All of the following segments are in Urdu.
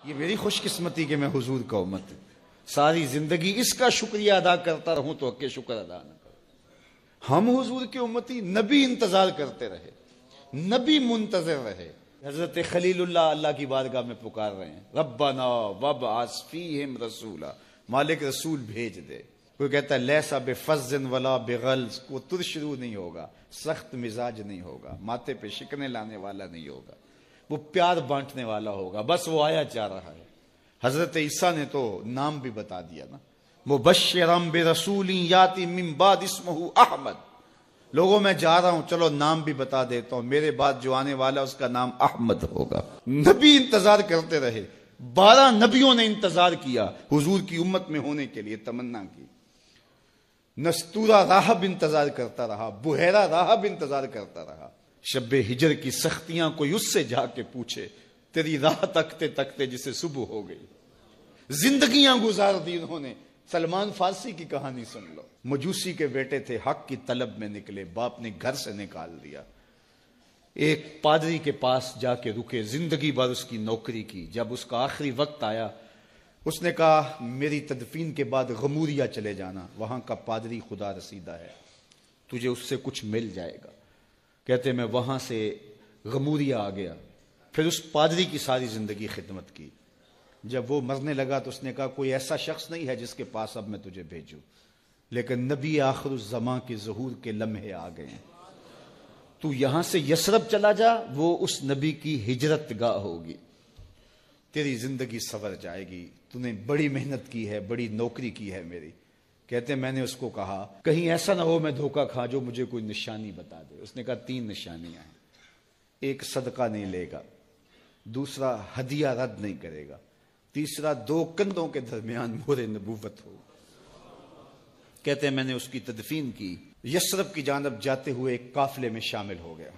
یہ میری خوش قسمتی کہ میں حضور کا امت ہوں. ساری زندگی اس کا شکریہ ادا کرتا رہوں تو کہ شکر ادا نہ کروں. ہم حضور کی امتی، نبی انتظار کرتے رہے، نبی منتظر رہے. حضرت خلیل اللہ اللہ کی بارگاہ میں پکار رہے ہیں، ربنا وابعث فیہم رسولا، مالک رسول بھیج دے. کوئی کہتا ہے لیسا بفظ ولا بغلظ، وہ ترشرو نہیں ہوگا، سخت مزاج نہیں ہوگا، ماتھے پہ شکنے لانے والا نہیں ہوگا، وہ پیار بانٹنے والا ہوگا. بس وہ آیا جا رہا ہے. حضرت عیسیٰ نے تو نام بھی بتا دیا نا، مبشرا برسول یاتی من بعد اسمہ احمد. لوگوں میں جا رہا ہوں، چلو نام بھی بتا دیتا ہوں، میرے بعد جو آنے والا اس کا نام احمد ہوگا. نبی انتظار کرتے رہے، 12 نبیوں نے انتظار کیا حضور کی امت میں ہونے کے لیے، تمنا کی. نستورہ راہب انتظار کرتا رہا، بحیرہ راہب انتظار کرتا رہا. شب ہجر کی سختیاں کوئی اس سے جا کے پوچھے، تیری راہ تکتے تکتے جسے صبح ہو گئی. زندگیاں گزار دی انہوں نے. سلمان فارسی کی کہانی سن لو. مجوسی کے بیٹے تھے، حق کی طلب میں نکلے، باپ نے گھر سے نکال دیا. ایک پادری کے پاس جا کے رکے، زندگی بھر اس کی نوکری کی. جب اس کا آخری وقت آیا، اس نے کہا میری تدفین کے بعد غموریہ چلے جانا، وہاں کا پادری خدا رسیدہ ہے، تجھے اس سے کچھ مل جائے گا. کہتے میں وہاں سے غموریہ آ گیا. پھر اس پادری کی ساری زندگی خدمت کی. جب وہ مرنے لگا تو اس نے کہا کوئی ایسا شخص نہیں ہے جس کے پاس اب میں تجھے بھیجوں، لیکن نبی آخر الزمان کے ظہور کے لمحے آ گئے ہیں. تو یہاں سے یثرب چلا جا، وہ اس نبی کی ہجرت گاہ ہوگی. تیری زندگی سنور جائے گی. تو نے بڑی محنت کی ہے، بڑی نوکری کی ہے میری. کہتے میں نے اس کو کہا کہیں ایسا نہ ہو میں دھوکہ کھا جو مجھے کوئی نشانی بتا دے. اس نے کہا 3 نشانیاں ہیں. ایک صدقہ نہیں لے گا، دوسرا ہدیہ رد نہیں کرے گا، تیسرا 2 کندھوں کے درمیان مہر نبوت ہو. کہتے ہیں میں نے اس کی تدفین کی. یثرب کی جانب جاتے ہوئے ایک قافلے میں شامل ہو گیا.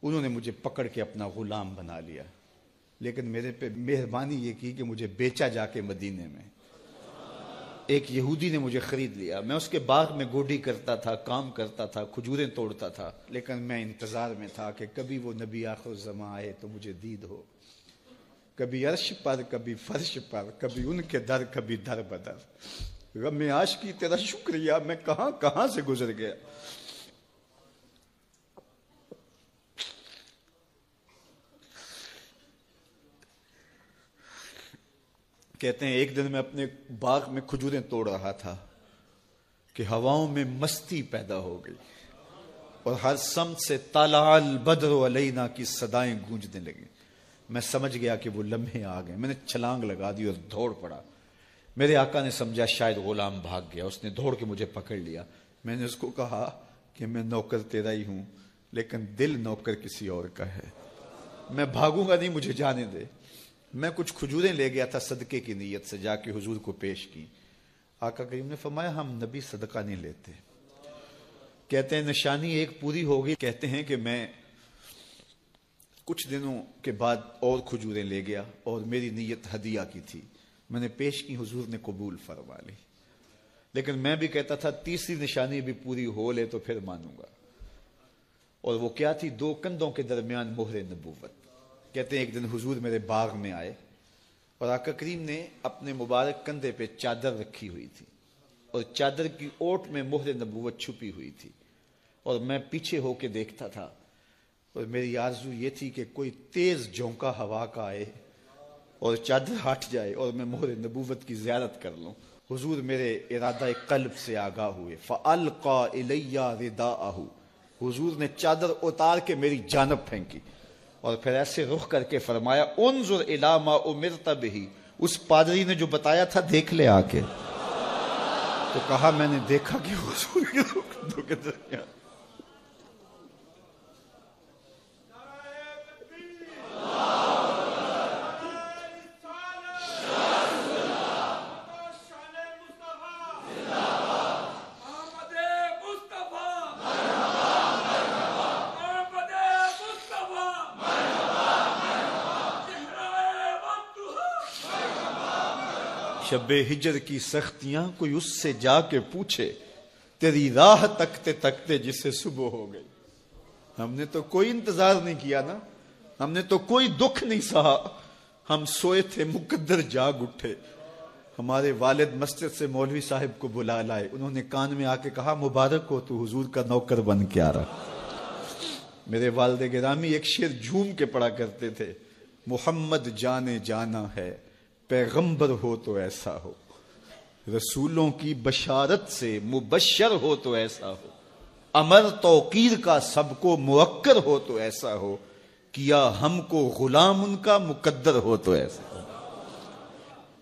انہوں نے مجھے پکڑ کے اپنا غلام بنا لیا، لیکن میرے پہ مہربانی یہ کی کہ مجھے بیچا جا کے مدینے میں. ایک یہودی نے مجھے خرید لیا. میں اس کے باغ میں گوڈی کرتا تھا، کام کرتا تھا، کھجوریں توڑتا تھا، لیکن میں انتظار میں تھا کہ کبھی وہ نبی آخر الزمان آئے تو مجھے دید ہو. کبھی عرش پر، کبھی فرش پر، کبھی ان کے در، کبھی در بدر. غم عاشقی تیرا شکریہ، میں کہاں کہاں سے گزر گیا. کہتے ہیں ایک دن میں اپنے باغ میں کھجوریں توڑ رہا تھا کہ ہواؤں میں مستی پیدا ہو گئی اور ہر سمت سے طلع البدر علینا کی صدائیں گونجنے لگیں. میں سمجھ گیا کہ وہ لمحے آ گئے. میں نے چھلانگ لگا دی اور دوڑ پڑا. میرے آقا نے سمجھا شاید غلام بھاگ گیا. اس نے دوڑ کے مجھے پکڑ لیا. میں نے اس کو کہا کہ میں نوکر تیرا ہی ہوں، لیکن دل نوکر کسی اور کا ہے. میں بھاگوں گا نہیں، مجھے جانے دے. میں کچھ کھجوریں لے گیا تھا صدقے کی نیت سے، جا کے حضور کو پیش کی. آقا کریم نے فرمایا ہم نبی صدقہ نہیں لیتے. کہتے ہیں نشانی ایک پوری ہو گئی. کہتے ہیں کہ میں کچھ دنوں کے بعد اور کھجوریں لے گیا اور میری نیت ہدیہ کی تھی. میں نے پیش کی، حضور نے قبول فرما لی. لیکن میں بھی کہتا تھا تیسری نشانی بھی پوری ہو لے تو پھر مانوں گا. اور وہ کیا تھی؟ 2 کندھوں کے درمیان مہر نبوت. کہتے ہیں ایک دن حضور میرے باغ میں آئے اور آقا کریم نے اپنے مبارک کندھے پہ چادر رکھی ہوئی تھی اور چادر کی اوٹ میں مہر نبوت چھپی ہوئی تھی. اور میں پیچھے ہو کے دیکھتا تھا اور میری آرزو یہ تھی کہ کوئی تیز جھونکا ہوا کا آئے اور چادر ہٹ جائے اور میں مہر نبوت کی زیارت کر لوں. حضور میرے ارادہ قلب سے آگاہ ہوئے. فَأَلْقَى إِلَيَّ رِدَاءَهُ. حضور نے چادر اتار کے میری جانب پھینکی اور پھر ایسے رخ کر کے فرمایا انظر الی ما امرت بہ. اس پادری نے جو بتایا تھا دیکھ لے آ کے. تو کہا میں نے دیکھا کہ حضور کے رخ کے درمیان شب ہجر کی سختیاں کوئی اس سے جا کے پوچھے، تیری راہ تکتے تکتے جسے صبح ہو گئی. ہم نے تو کوئی انتظار نہیں کیا نا، ہم نے تو کوئی دکھ نہیں سہا، ہم سوئے تھے مقدر جاگ اٹھے. ہمارے والد مسجد سے مولوی صاحب کو بلا لائے. انہوں نے کان میں آ کے کہا مبارک ہو تو حضور کا نوکر بن کے آ رہا. میرے والد گرامی ایک شعر جھوم کے پڑھا کرتے تھے, محمد جانے جانا ہے پیغمبر ہو تو ایسا ہو, رسولوں کی بشارت سے مبشر ہو تو ایسا ہو, امر توقیر کا سب کو موکر ہو تو ایسا ہو, کیا ہم کو غلام ان کا مقدر ہو تو ایسا ہو.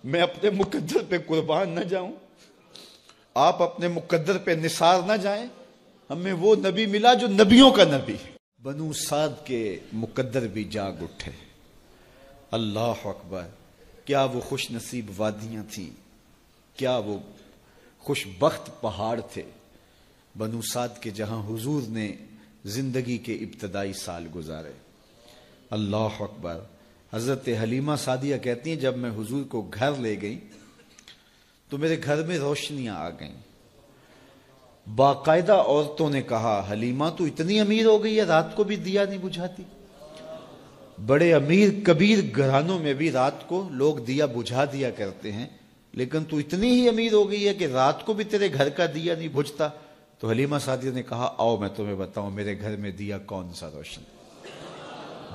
میں اپنے مقدر پہ قربان نہ جاؤں, آپ اپنے مقدر پہ نثار نہ جائیں. ہمیں وہ نبی ملا جو نبیوں کا نبی. بنو سعد کے مقدر بھی جاگ اٹھے. اللہ اکبر, کیا وہ خوش نصیب وادیاں تھیں, کیا وہ خوش بخت پہاڑ تھے بنو سعد کے, جہاں حضور نے زندگی کے ابتدائی سال گزارے. اللہ اکبر. حضرت حلیمہ سعدیہ کہتی ہیں جب میں حضور کو گھر لے گئی تو میرے گھر میں روشنیاں آ گئیں. باقاعدہ عورتوں نے کہا حلیمہ تو اتنی امیر ہو گئی ہے رات کو بھی دیا نہیں بجھاتی. بڑے امیر کبیر گھرانوں میں بھی رات کو لوگ دیا بجھا دیا کرتے ہیں, لیکن تو اتنی ہی امیر ہو گئی ہے کہ رات کو بھی تیرے گھر کا دیا نہیں بجھتا. تو حلیمہ سعدیہ نے کہا آؤ میں تمہیں بتاؤں میرے گھر میں دیا کون سا روشن.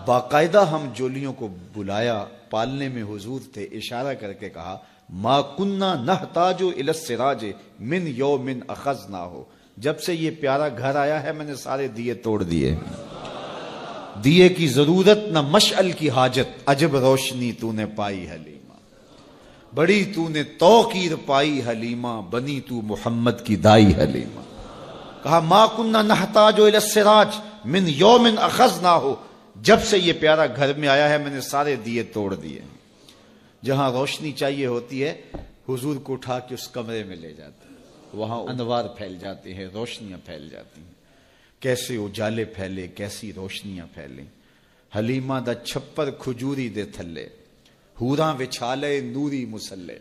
باقاعدہ ہم جولیوں کو بلایا, پالنے میں حضور تھے, اشارہ کر کے کہا ما کننا نحتاج الی السراج من یوم اخذناہ, جب سے یہ پیارا گھر آیا ہے میں نے سارے دیے توڑ دیے. دیے کی ضرورت نہ مشعل کی حاجت, عجب روشنی تو نے پائی حلیمہ, بڑی تو نے توقیر پائی حلیمہ, بنی تو محمد کی دائی حلیمہ. کہا ما کننا نحتاج الی السراج من یوم اخذناہ, جب سے یہ پیارا گھر میں آیا ہے میں نے سارے دیے توڑ دیے. جہاں روشنی چاہیے ہوتی ہے حضور کو اٹھا کے اس کمرے میں لے جاتے ہیں, وہاں انوار پھیل جاتے ہیں, روشنیاں پھیل جاتی ہیں. کیسے اجالے پھیلے, کیسی روشنیاں پھیلیں. حلیمہ دا چھپر کھجوری دے تھلے, ہوراں وچھالے نوری مسلے,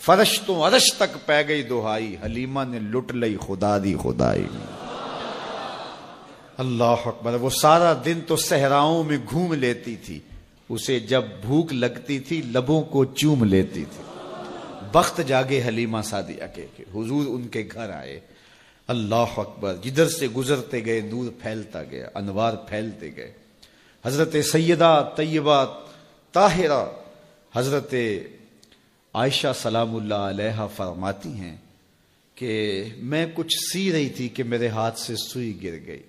فرش تو عرش تک پہ گئی دہائی, حلیمہ نے لٹ لئی خدا دی خدائی. اللہ اکبر. وہ سارا دن تو صحراؤں میں گھوم لیتی تھی, اسے جب بھوک لگتی تھی لبوں کو چوم لیتی تھی. بخت جاگے حلیمہ سعدیہ کے حضور ان کے گھر آئے. اللہ اکبر. جدھر سے گزرتے گئے نور پھیلتا گیا, انوار پھیلتے گئے. حضرت سیدہ طیبہ طاہرہ حضرت عائشہ سلام اللہ علیہا فرماتی ہیں کہ میں کچھ سی رہی تھی کہ میرے ہاتھ سے سوئی گر گئی.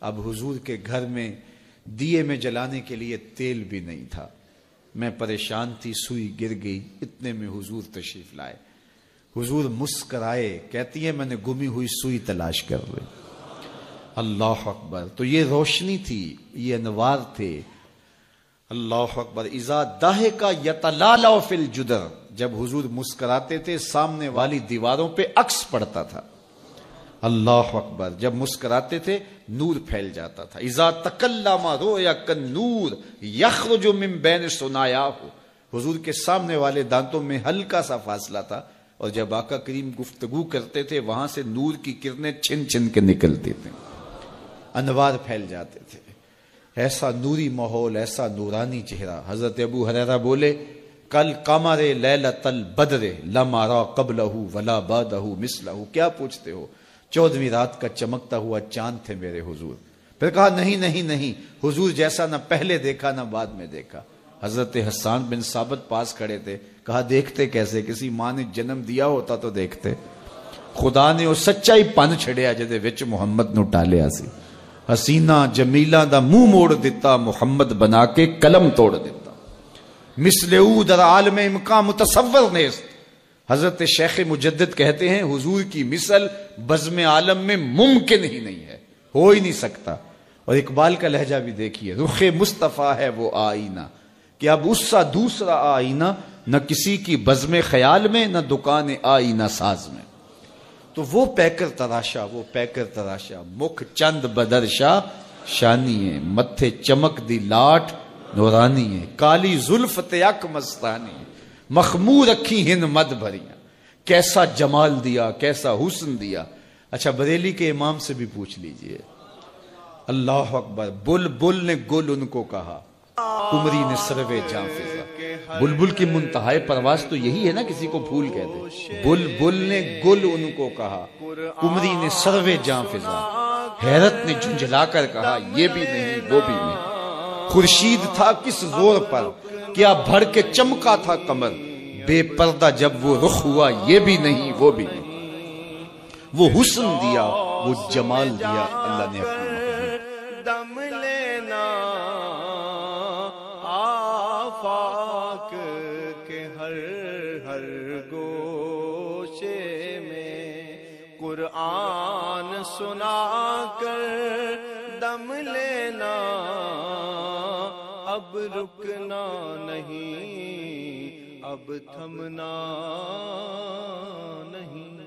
اب حضور کے گھر میں دیے میں جلانے کے لیے تیل بھی نہیں تھا. میں پریشان تھی, سوئی گر گئی. اتنے میں حضور تشریف لائے. حضور مسکرائے, کہتی ہے میں نے گمی ہوئی سوئی تلاش کر لی. اللہ اکبر. تو یہ روشنی تھی, یہ انوار تھے. اللہ اکبر. اذا ضحک یتلالع فی الجدر, جب حضور مسکراتے تھے سامنے والی دیواروں پہ عکس پڑتا تھا. اللہ اکبر. جب مسکراتے تھے نور پھیل جاتا تھا. اذا تکلم رؤیا کالنور یخرج من بین ثنایاہ, حضور کے سامنے والے دانتوں میں ہلکا سا فاصلہ تھا, اور جب آقا کریم گفتگو کرتے تھے وہاں سے نور کی کرنیں چھن چھن کے نکلتی تھیں, انوار پھیل جاتے تھے. ایسا نوری ماحول, ایسا نورانی چہرہ. حضرت ابو ہریرہ بولے کل قمر لیلۃ البدر لم ارى قبلہ ولا بعدہ مثلہ. کیا پوچھتے ہو, 14ویں رات کا چمکتا ہوا چاند تھے میرے حضور. پھر کہا نہیں نہیں نہیں, حضور جیسا نہ پہلے دیکھا نہ بعد میں دیکھا. حضرت حسان بن ثابت پاس کھڑے تھے. کہا دیکھتے کیسے, کسی ماں نے جنم دیا ہوتا تو دیکھتے. خدا نے وہ سچائی پن چھڑیا جدے وچ محمد نو ٹالیا سی. حسینہ جمیلہ دا منہ موڑ دیتا, محمد بنا کے قلم توڑ دیتا. مثل او در عالم امکان متصور نیست. حضرت شیخ مجدد کہتے ہیں حضور کی مثل بزم عالم میں ممکن ہی نہیں ہے, ہو ہی نہیں سکتا. اور اقبال کا لہجہ بھی دیکھیے, رخ مصطفیٰ ہے وہ آئینہ کہ اب اس سا دوسرا آئینہ, نہ کسی کی بزم خیال میں نہ دکان آئینہ ساز میں. تو وہ پیکر تراشا, وہ پیکر تراشا, مکھ چند بدرشا شانی ہے, متھے چمک دی لاٹ نورانی ہے, کالی زلف تیک مستانی ہے, مخمور رکھی ہن مد بھریاں. کیسا جمال دیا, کیسا حسن دیا. اچھا بریلی کے امام سے بھی پوچھ لیجئے. اللہ اکبر. بل بل نے گل ان کو کہا, قمری نے سروے جاں فضا. بلبل کی منتہائے پرواز تو یہی ہے نا کسی کو پھول کہہ دے. بلبل نے گل ان کو کہا, قمری نے سروے جاں فضا. حیرت نے جھنجھلا کر کہا یہ بھی نہیں وہ بھی نہیں. خورشید تھا کس زور پر, کیا بھر کے چمکا تھا قمر. بے پردہ جب وہ رخ ہوا یہ بھی نہیں وہ بھی نہیں. وہ حسن دیا وہ جمال دیا اللہ نے اپنی محبوب. دم لینا آفاق کے ہر ہر گوشے میں, قرآن سنا کر دم لینا, اب رکنا نہیں اب تھمنا نہیں.